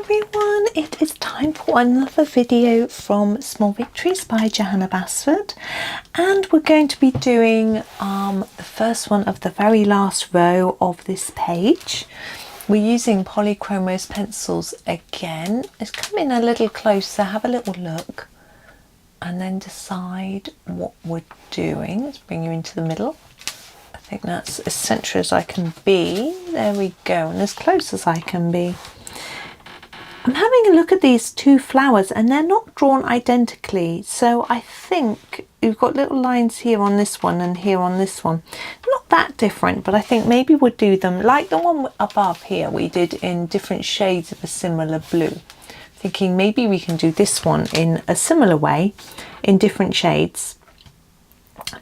everyone, it is time for another video from Small Victories by Johanna Basford, and we're going to be doing the first one of the very last row of this page. We're using Polychromos pencils again. Let's come in a little closer, have a little look, and then decide what we're doing. Let's bring you into the middle. I think that's as central as I can be. There we go, and as close as I can be. I'm having a look at these two flowers and they're not drawn identically, so I think you've got little lines here on this one and here on this one. Not that different, but I think maybe we'll do them like the one above here we did in different shades of a similar blue. Thinking maybe we can do this one in a similar way in different shades.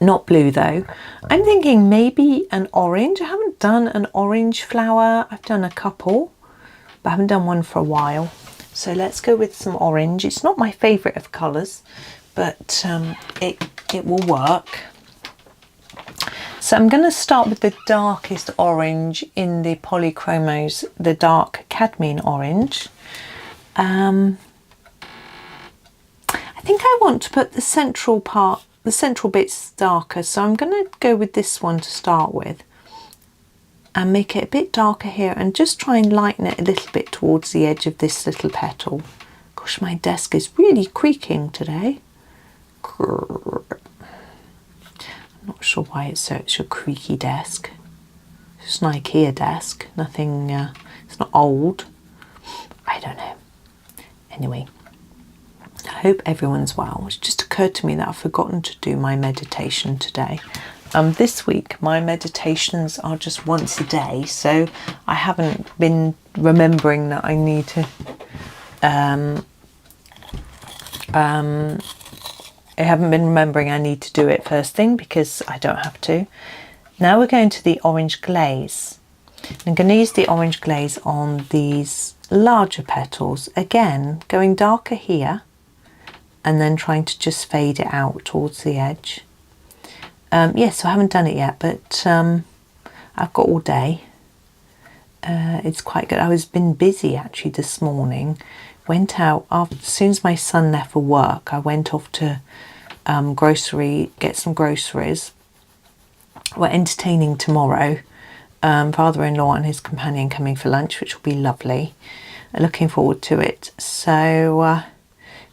Not blue though. I'm thinking maybe an orange. I haven't done an orange flower. I've done a couple, but I haven't done one for a while. So let's go with some orange. It's not my favourite of colours, but it will work. So I'm going to start with the darkest orange in the Polychromos, the dark cadmium orange. I think I want to put the central part, the central bits darker, so I'm going to go with this one to start with and make it a bit darker here and just try and lighten it a little bit towards the edge of this little petal. Gosh, my desk is really creaking today. I'm not sure why it's such a creaky desk. It's just an IKEA desk, nothing, it's not old. I don't know. Anyway, I hope everyone's well. It's just occurred to me that I've forgotten to do my meditation today. This week my meditations are just once a day, so I haven't been remembering that I need to I haven't been remembering I need to do it first thing because I don't have to. Now we're going to the orange glaze. I'm going to use the orange glaze on these larger petals, again going darker here and then trying to just fade it out towards the edge. Yes, so I haven't done it yet, but I've got all day. It's quite good. I was been busy actually this morning. Went out after, as soon as my son left for work, I went off to get some groceries. We're entertaining tomorrow. Father-in-law and his companion coming for lunch, which will be lovely. Looking forward to it. So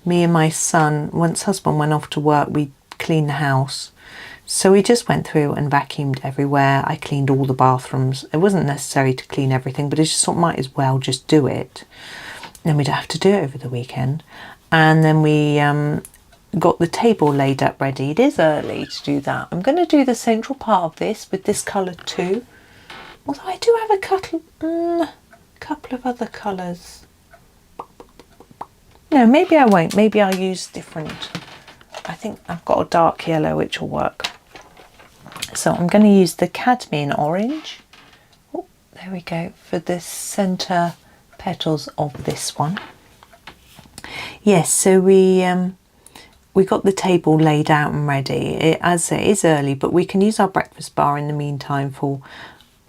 me and my son, once husband went off to work, we cleaned the house. So we just went through and vacuumed everywhere. I cleaned all the bathrooms. It wasn't necessary to clean everything, but I just thought might as well just do it. Then we don't have to do it over the weekend. And then we got the table laid up ready. It is early to do that. I'm going to do the central part of this with this colour too. Although I do have a couple of other colours. No, maybe I won't. Maybe I'll use different. I think I've got a dark yellow which will work. So I'm going to use the cadmium orange. Oh, there we go, for the centre petals of this one. Yes, so we got the table laid out and ready. As it is early, but we can use our breakfast bar in the meantime for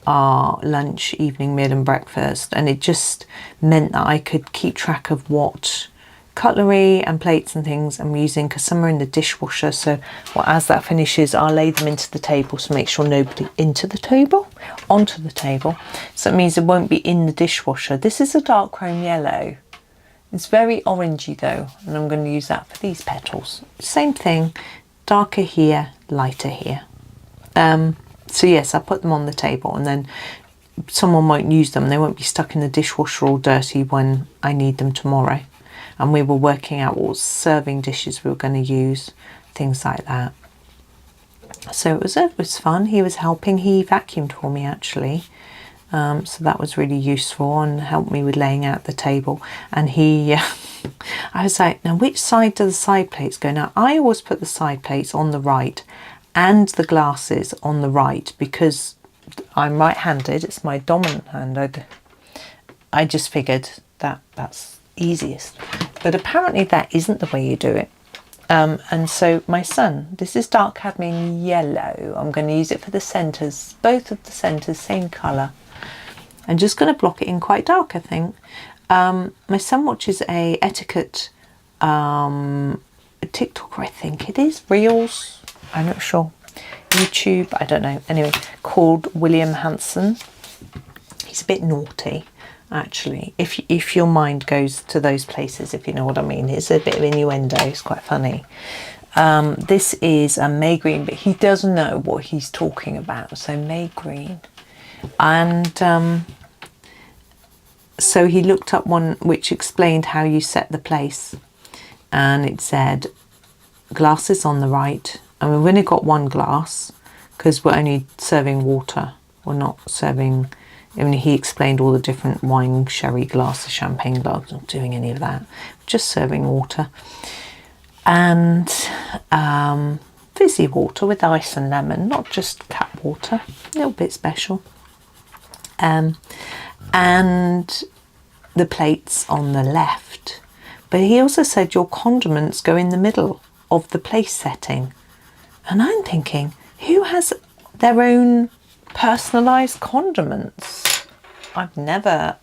our lunch, evening meal and breakfast, and it just meant that I could keep track of what cutlery and plates and things I'm using, because some are in the dishwasher, so as that finishes I'll lay them into the table, so make sure nobody onto the table, so it means it won't be in the dishwasher. This is a dark chrome yellow. It's very orangey though, and I'm going to use that for these petals. Same thing, darker here, lighter here. So yes, I put them on the table and then someone won't use them. They won't be stuck in the dishwasher all dirty when I need them tomorrow. And we were working out what serving dishes we were going to use, things like that. So it was fun. He was helping. He vacuumed for me actually. So that was really useful and helped me with laying out the table. And he, I was like, now which side do the side plates go? Now I always put the side plates on the right and the glasses on the right because I'm right-handed. It's my dominant hand. I just figured that that's easiest. But apparently that isn't the way you do it. And so my son, this is dark cadmium yellow. I'm going to use it for the centres, both of the centres, same colour. I'm just going to block it in quite dark, I think. My son watches a etiquette TikToker, I think it is, Reels, I'm not sure, YouTube, I don't know, anyway, called William Hanson. He's a bit naughty, actually, if your mind goes to those places, if you know what I mean. It's a bit of innuendo, it's quite funny. This is a May green, but he doesn't know what he's talking about, so May green. And so he looked up one which explained how you set the place, and it said glasses on the right, and we've only got one glass because we're only serving water, we're not serving. I mean, he explained all the different wine, sherry glasses, champagne glasses, not doing any of that, just serving water. And fizzy water with ice and lemon, not just tap water, a little bit special. And the plates on the left. But he also said your condiments go in the middle of the place setting. And I'm thinking, who has their own personalised condiments? I've never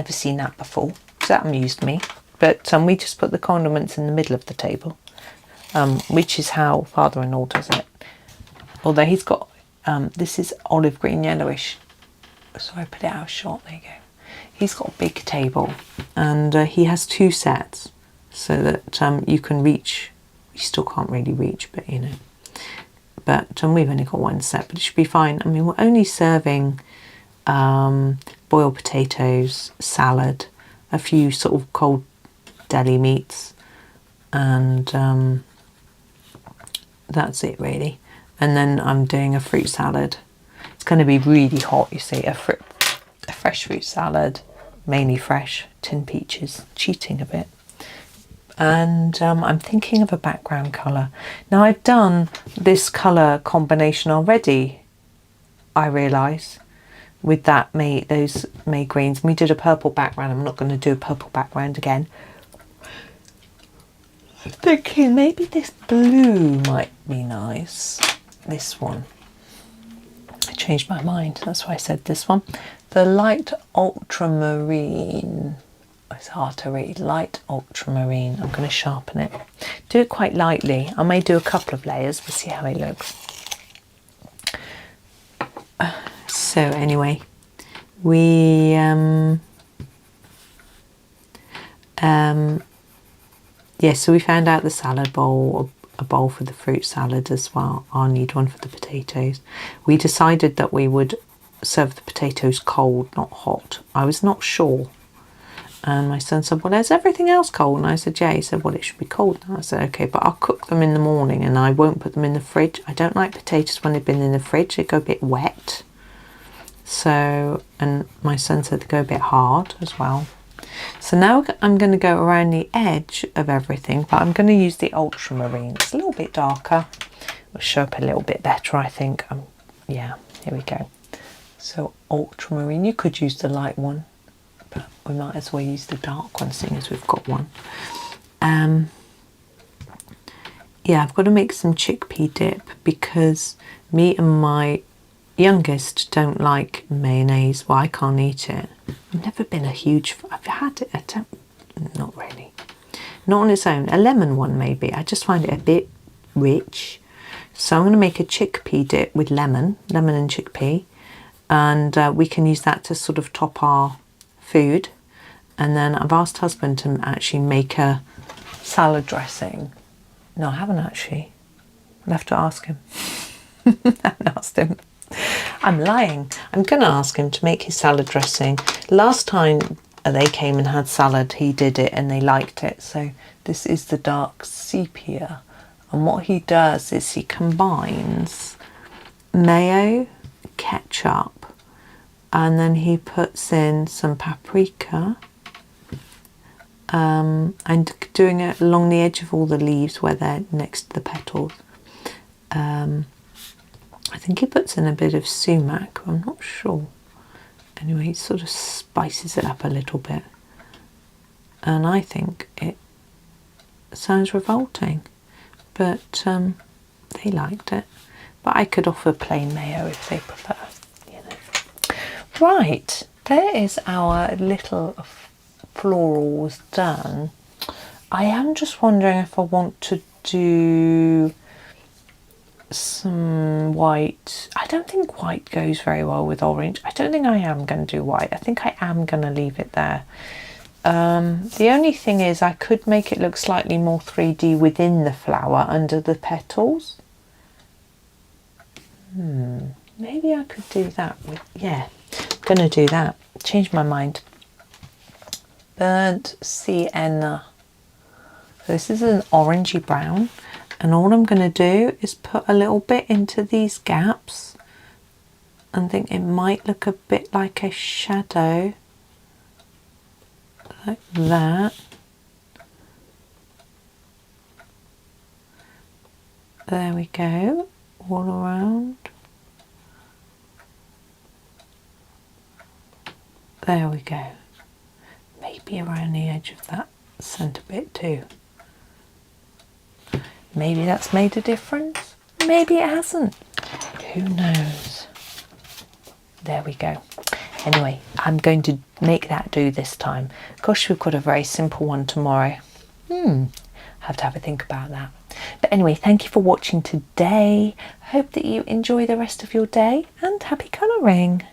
seen that before. That amused me. But we just put the condiments in the middle of the table, which is how father-in-law does it. Although he's got, this is olive green yellowish. Sorry, I put it out of shot, there you go. He's got a big table, and he has two sets, so that you can reach, you still can't really reach, but you know. But we've only got one set, but it should be fine. I mean, we're only serving boiled potatoes, salad, a few sort of cold deli meats, and that's it really. And then I'm doing a fruit salad. It's going to be really hot, you see, a fresh fruit salad, mainly fresh, tin peaches, cheating a bit. And I'm thinking of a background colour. Now I've done this colour combination already, I realise, with those May greens. We did a purple background. I'm not going to do a purple background again. I'm thinking maybe this blue might be nice. This one. I changed my mind. That's why I said this one. The light ultramarine. It's hard to read. Light ultramarine. I'm going to sharpen it. Do it quite lightly. I may do a couple of layers. We'll see how it looks. So anyway, we yeah, so we found out the salad bowl, a bowl for the fruit salad as well. I'll need one for the potatoes. We decided that we would serve the potatoes cold, not hot. I was not sure. And my son said, well, there's everything else cold. And I said, yeah. He said, well, it should be cold. And I said, okay, but I'll cook them in the morning and I won't put them in the fridge. I don't like potatoes when they've been in the fridge. They go a bit wet. So, and my son said they go a bit hard as well. So now I'm going to go around the edge of everything, but I'm going to use the ultramarine. It's a little bit darker. It'll show up a little bit better, I think. Yeah, here we go. So ultramarine, you could use the light one, but we might as well use the dark one, seeing as we've got one. Yeah, I've got to make some chickpea dip because me and my youngest don't like mayonnaise. Well, I can't eat it. I've never been a huge, I've had it, not really. Not on its own. A lemon one maybe. I just find it a bit rich. So I'm going to make a chickpea dip with lemon and chickpea. And we can use that to sort of top our food. And then I've asked husband to actually make a salad dressing. No, I haven't actually. I'll have to ask him. I haven't asked him. I'm lying. I'm going to ask him to make his salad dressing. Last time they came and had salad, he did it and they liked it. So this is the dark sepia. And what he does is he combines mayo, ketchup, and then he puts in some paprika. And doing it along the edge of all the leaves where they're next to the petals. I think he puts in a bit of sumac, I'm not sure. Anyway, he sort of spices it up a little bit. And I think it sounds revolting, but they liked it. But I could offer plain mayo if they prefer, you know. Right, there is our little florals done. I am just wondering if I want to do some white. I don't think white goes very well with orange. I don't think I am going to do white. I think I am going to leave it there. The only thing is I could make it look slightly more 3D within the flower under the petals. Maybe I could do that with, yeah, I'm going to do that. Change my mind. Burnt sienna. So this is an orangey brown, and all I'm going to do is put a little bit into these gaps and think it might look a bit like a shadow, like that. There we go, all around. There we go. Maybe around the edge of that centre bit too. Maybe that's made a difference. Maybe it hasn't. Who knows? There we go. Anyway, I'm going to make that do this time. Gosh, we've got a very simple one tomorrow. Have to have a think about that. But anyway, thank you for watching today. Hope that you enjoy the rest of your day and happy colouring.